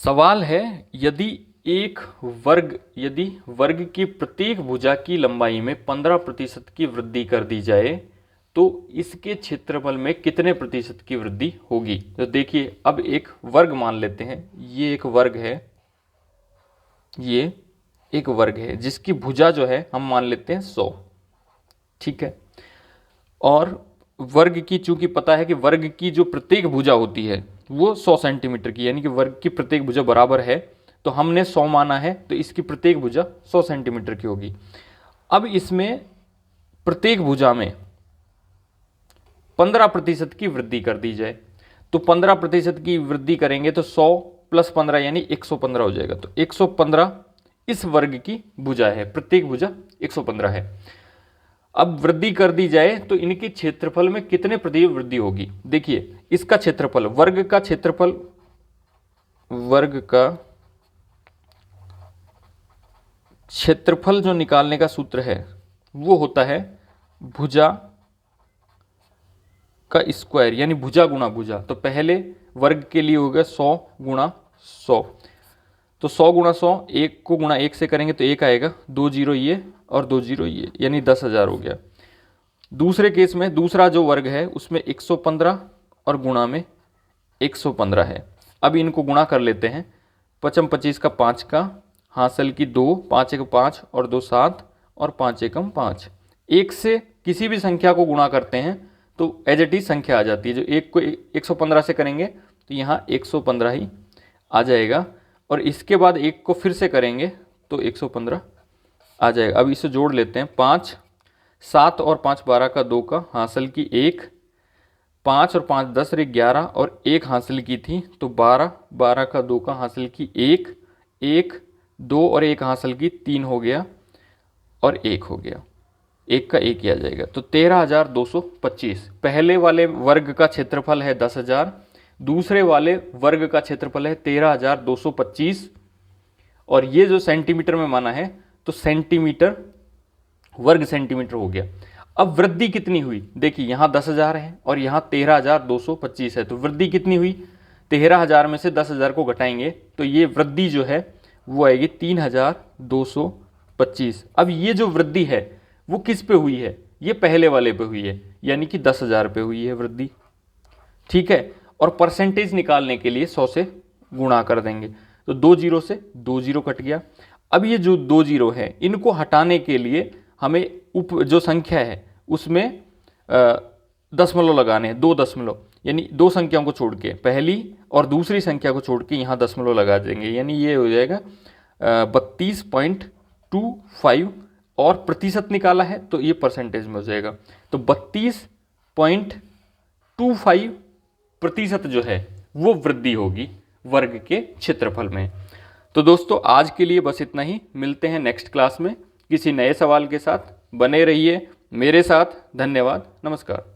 सवाल है, यदि वर्ग की प्रत्येक भुजा की लंबाई में 15% की वृद्धि कर दी जाए तो इसके क्षेत्रफल में कितने प्रतिशत की वृद्धि होगी। तो देखिए, अब एक वर्ग मान लेते हैं, ये एक वर्ग है जिसकी भुजा जो है हम मान लेते हैं 100, ठीक है। और वर्ग की, चूंकि पता है कि वर्ग की जो प्रत्येक भुजा होती है वो 100 सेंटीमीटर की, यानी कि वर्ग की प्रत्येक भुजा बराबर है, तो हमने 100 माना है, तो इसकी प्रत्येक भुजा 100 सेंटीमीटर की होगी। अब इसमें प्रत्येक भुजा में 15% की वृद्धि कर दी जाए, तो 15% की वृद्धि करेंगे तो 100 + 15 यानी 115 हो जाएगा। तो 115 इस वर्ग की भुजा है, प्रत्येक भुजा 115 है। अब वृद्धि कर दी जाए तो इनके क्षेत्रफल में कितने प्रतिशत वृद्धि होगी। देखिए, इसका क्षेत्रफल, वर्ग का क्षेत्रफल जो निकालने का सूत्र है वो होता है भुजा का स्क्वायर, यानी भुजा गुणा भुजा। तो पहले वर्ग के लिए हो गया 100 × 100, तो 100 × 100, 1 को गुणा 1 से करेंगे तो 1 आएगा, 2 0 ये और 2 0 ये, यानी 10,000 हो गया। दूसरे केस में दूसरा जो वर्ग है उसमें 115 और गुणा में 115 है। अब इनको गुणा कर लेते हैं, 55 25 का 5 का, हासिल की 2, 5 1 5 और 2 7 और 5 1 5। एक से किसी भी संख्या को गुणा करते हैं तो एज इट इज संख्या आ जाती है। जो एक को 115 से करेंगे तो यहाँ 115 ही आ जाएगा, और इसके बाद एक को फिर से करेंगे तो 115 आ जाएगा। अब इसे जोड़ लेते हैं, 5 7 और 5 12 का 2 का, हासिल की 1, 5 और 5 10 रे 11 और 1 हासिल की थी तो 12, 12 का 2 का, हासिल की 1 1 2 और 1 हासिल की 3 हो गया और 1 हो गया, 1 का 1 ही आ जाएगा। तो 13,225 पहले वाले वर्ग का क्षेत्रफल है 10,000, दूसरे वाले वर्ग का क्षेत्रफल है 13,225, और ये जो सेंटीमीटर में माना है तो सेंटीमीटर, वर्ग सेंटीमीटर हो गया। अब वृद्धि कितनी हुई, देखिए यहाँ 10,000 है और यहाँ 13,225 है, तो वृद्धि कितनी हुई, 13,000 में से 10,000 को घटाएंगे तो ये वृद्धि जो है वो आएगी 3,225। अब ये जो वृद्धि है वो किस पे हुई है, ये पहले वाले पे हुई है, यानी कि 10,000 पे हुई है वृद्धि, ठीक है। और परसेंटेज निकालने के लिए 100 से गुणा कर देंगे, तो 2 0 से 2 0 कट गया। अब ये जो 2 0 है इनको हटाने के लिए हमें जो संख्या है उसमें दशमलव लगाने हैं, 2 दशमलव, यानी 2 संख्याओं को छोड़ के, पहली और दूसरी संख्या को छोड़ के यहाँ दशमलव लगा देंगे, यानी ये हो जाएगा 32.25, और प्रतिशत निकाला है तो ये परसेंटेज में हो जाएगा, तो 32.25% जो है वो वृद्धि होगी वर्ग के क्षेत्रफल में। तो दोस्तों, आज के लिए बस इतना ही, मिलते हैं नेक्स्ट क्लास में किसी नए सवाल के साथ। बने रहिए मेरे साथ। धन्यवाद, नमस्कार।